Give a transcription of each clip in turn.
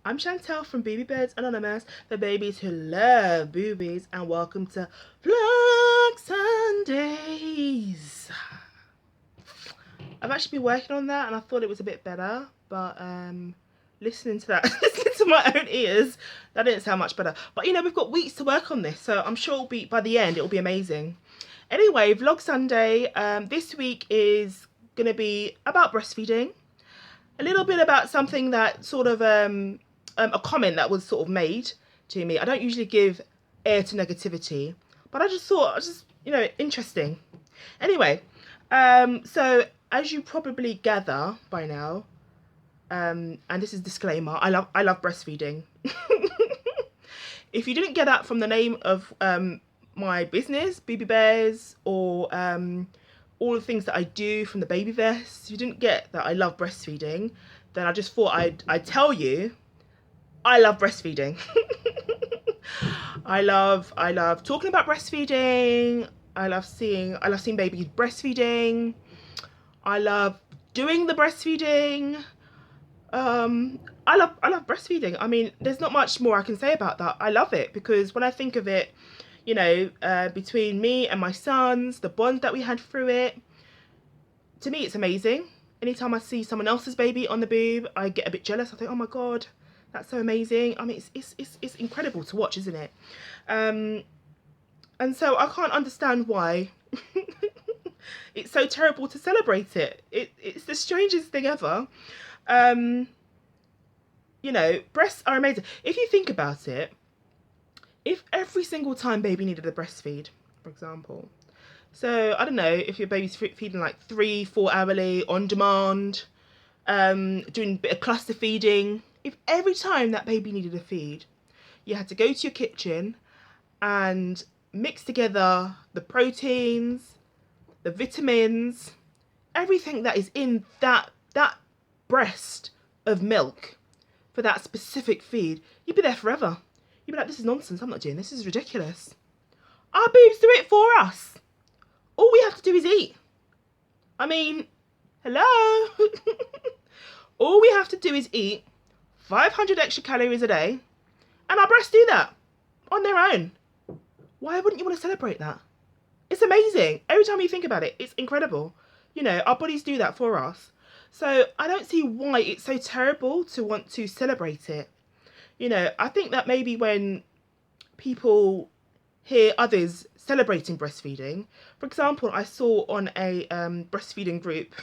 I'm Shantell from BoobeeBears Anonymous, the babies who love boobies, and welcome to Vlog Sundays. I've actually been working on that and I thought it was a bit better, but listening to that, listening to my own ears, that didn't sound much better. But you know, we've got weeks to work on this, so I'm sure it'll be, by the end, it'll be amazing. Anyway, Vlog Sunday, this week is going to be about breastfeeding. A little bit about something that sort of a comment that was sort of made to me. I don't usually give air to negativity, but I just thought, you know, interesting. Anyway, so as you probably gather by now, and this is disclaimer, I love breastfeeding. If you didn't get that from the name of my business, BoobeeBears, or all the things that I do from the baby vest, if you didn't get that I love breastfeeding, then I just thought I'd tell you I love breastfeeding. I love talking about breastfeeding. I love seeing babies breastfeeding. I love doing the breastfeeding. I love breastfeeding. I mean, there's not much more I can say about that. I love it because when I think of it, you know, between me and my sons, the bond that we had through it, to me, it's amazing. Anytime I see someone else's baby on the boob, I get a bit jealous. I think, oh my God, that's so amazing. I mean, it's incredible to watch, isn't it? And so I can't understand why it's so terrible to celebrate it. It's the strangest thing ever. You know, breasts are amazing. If you think about it, if every single time baby needed a breastfeed, for example, so I don't know if your baby's feeding like 3-4 hourly on demand, doing a bit of cluster feeding, if every time that baby needed a feed, you had to go to your kitchen and mix together the proteins, the vitamins, everything that is in that breast of milk for that specific feed, you'd be there forever. You'd be like, this is nonsense, I'm not doing this, this is ridiculous. Our boobs do it for us. All we have to do is eat. I mean, hello? All we have to do is eat 500 extra calories a day, and our breasts do that on their own. Why wouldn't you want to celebrate that? It's amazing. Every time you think about it, it's incredible. You know, our bodies do that for us. So I don't see why it's so terrible to want to celebrate it. You know, I think that maybe when people hear others celebrating breastfeeding, for example, I saw on a breastfeeding group,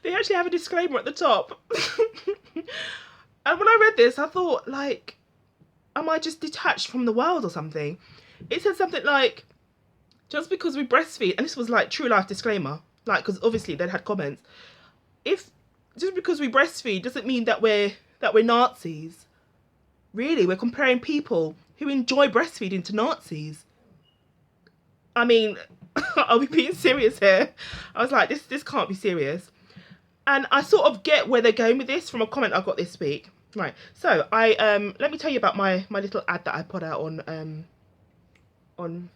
they actually have a disclaimer at the top. And when I read this, I thought, like, am I just detached from the world or something? It said something like, just because we breastfeed, and this was like true life disclaimer, like, because obviously they'd had comments, if just because we breastfeed doesn't mean that we're Nazis. Really, we're comparing people who enjoy breastfeeding to Nazis. I mean, are we being serious here? I was like, this can't be serious. And I sort of get where they're going with this from a comment I got this week. Right, so I let me tell you about my little ad that I put out on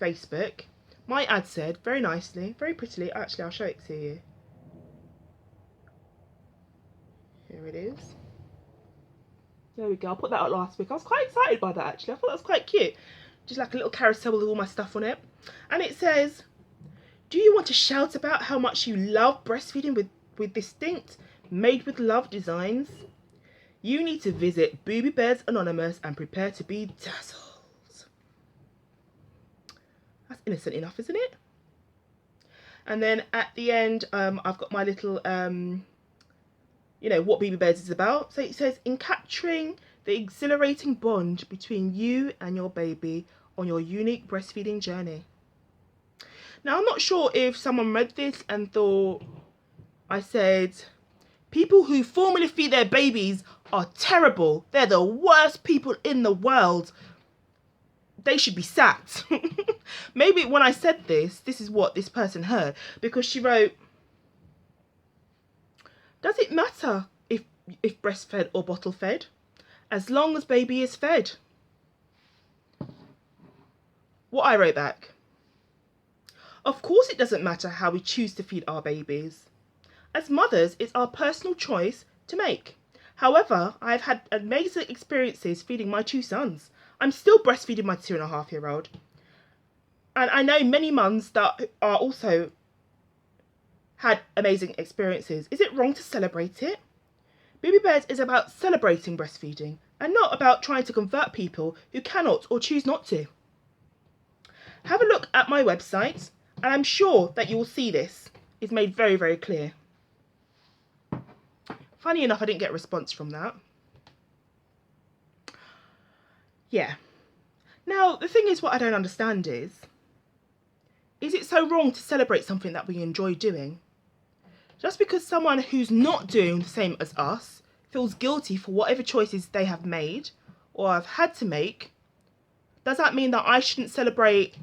Facebook. My ad said, very nicely, very prettily, actually I'll show it to you. Here it is. There we go. I put that out last week. I was quite excited by that, actually. I thought that was quite cute. Just like a little carousel with all my stuff on it. And it says, do you want to shout about how much you love breastfeeding with distinct, made with love designs? You need to visit BoobeeBears Anonymous and prepare to be dazzled. That's innocent enough, isn't it? And then at the end, I've got my little... you know, what BoobeeBears is about. So it says, in capturing the exhilarating bond between you and your baby on your unique breastfeeding journey. Now, I'm not sure if someone read this and thought I said, people who formula feed their babies are terrible. They're the worst people in the world. They should be sacked. Maybe when I said this is what this person heard, because she wrote, does it matter if breastfed or bottle fed, as long as baby is fed? What I wrote back, of course it doesn't matter how we choose to feed our babies. As mothers, it's our personal choice to make. However, I've had amazing experiences feeding my 2 sons. I'm still breastfeeding my 2.5-year-old. And I know many mums that are also had amazing experiences. Is it wrong to celebrate it? BoobeeBears is about celebrating breastfeeding and not about trying to convert people who cannot or choose not to. Have a look at my website and I'm sure that you will see this is made very, very clear. Funny enough, I didn't get a response from that. Yeah. Now, the thing is, what I don't understand is it so wrong to celebrate something that we enjoy doing? Just because someone who's not doing the same as us feels guilty for whatever choices they have made or have had to make, does that mean that I shouldn't celebrate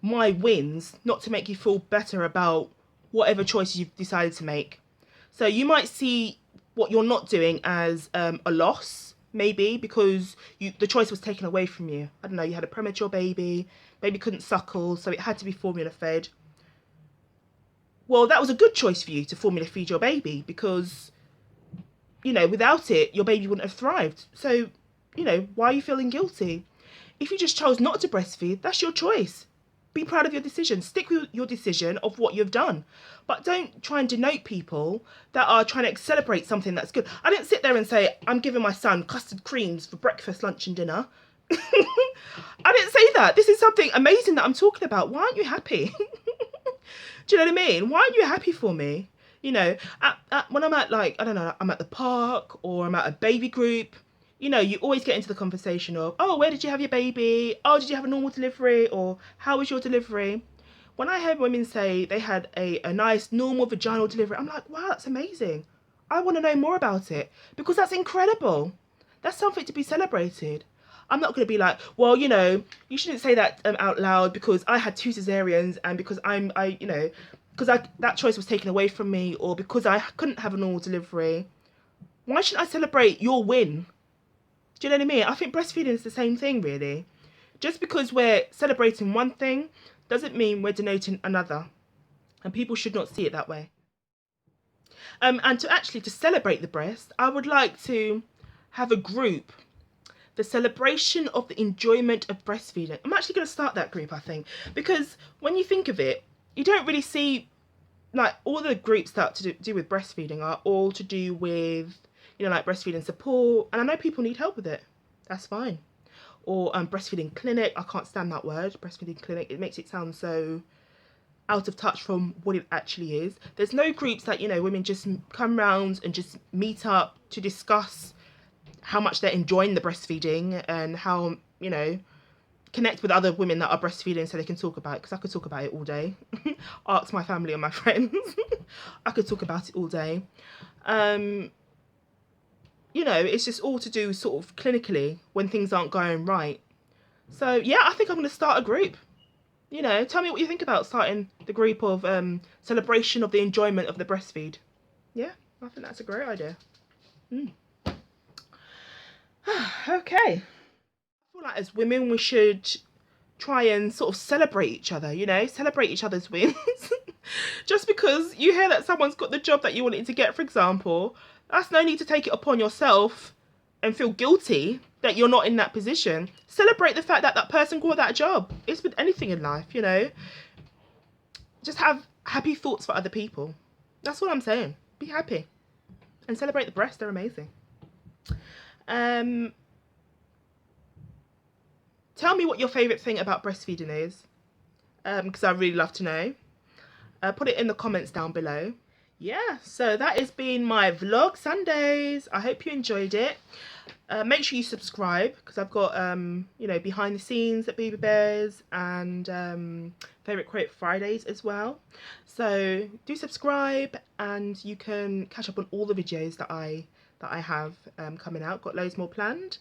my wins, not to make you feel better about whatever choices you've decided to make? So you might see what you're not doing as a loss, maybe because the choice was taken away from you. I don't know, you had a premature baby, baby couldn't suckle, so it had to be formula fed. Well, that was a good choice for you to formula feed your baby because, you know, without it, your baby wouldn't have thrived. So, you know, why are you feeling guilty? If you just chose not to breastfeed, that's your choice. Be proud of your decision. Stick with your decision of what you've done. But don't try and denote people that are trying to celebrate something that's good. I didn't sit there and say, I'm giving my son custard creams for breakfast, lunch and dinner. I didn't say that. This is something amazing that I'm talking about. Why aren't you happy? Do you know what I mean? Why aren't you happy for me? You know, when I'm at, like, I don't know, I'm at the park or I'm at a baby group, you know, you always get into the conversation of, oh, where did you have your baby? Oh, did you have a normal delivery? Or how was your delivery? When I heard women say they had a nice normal vaginal delivery, I'm like, wow, that's amazing. I want to know more about it because that's incredible. That's something to be celebrated. I'm not going to be like, well, you know, you shouldn't say that out loud because I had 2 cesareans and because that choice was taken away from me, or because I couldn't have a normal delivery. Why shouldn't I celebrate your win? Do you know what I mean? I think breastfeeding is the same thing, really. Just because we're celebrating one thing doesn't mean we're denoting another. And people should not see it that way. And to celebrate the breast, I would like to have a group, the celebration of the enjoyment of breastfeeding. I'm actually going to start that group, I think, because when you think of it, you don't really see, like, all the groups that to do with breastfeeding are all to do with, you know, like breastfeeding support. And I know people need help with it. That's fine. Or breastfeeding clinic. I can't stand that word, breastfeeding clinic. It makes it sound so out of touch from what it actually is. There's no groups that, you know, women just come round and just meet up to discuss how much they're enjoying the breastfeeding and how, you know, connect with other women that are breastfeeding so they can talk about it, because I could talk about it all day. Ask my family and my friends. I could talk about it all day. You know, it's just all to do sort of clinically when things aren't going right. So yeah, I think I'm going to start a group. You know, tell me what you think about starting the group of celebration of the enjoyment of the breastfeed. Yeah, I think that's a great idea. Okay. I feel like as women we should try and sort of celebrate each other, you know, celebrate each other's wins. Just because you hear that someone's got the job that you wanted to get, for example, that's no need to take it upon yourself and feel guilty that you're not in that position. Celebrate the fact that that person got that job. It's with anything in life, you know. Just have happy thoughts for other people. That's what I'm saying. Be happy and celebrate the breasts. They're amazing. Tell me what your favourite thing about breastfeeding is, because I'd really love to know. Put it in the comments down below. Yeah, so that has been my vlog Sundays. I hope you enjoyed it. Make sure you subscribe, because I've got, you know, behind the scenes at BoobeeBears and favourite quote Fridays as well. So do subscribe and you can catch up on all the videos that I have coming out. Got loads more planned.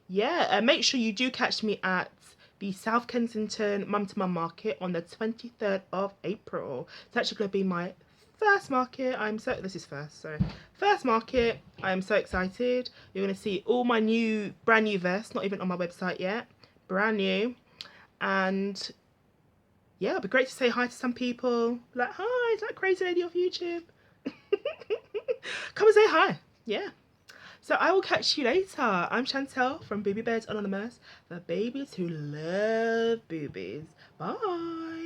Yeah, make sure you do catch me at the South Kensington Mum to Mum market on the 23rd of April. It's actually going to be my first market. First market. I'm so excited. You're going to see all my brand new vests, not even on my website yet, brand new. And yeah, it'll be great to say hi to some people, like, hi, is that crazy lady off YouTube? come and say hi. Yeah. So I will catch you later. I'm Shantell from BoobeeBears Anonymous, the babies who love boobies. Bye.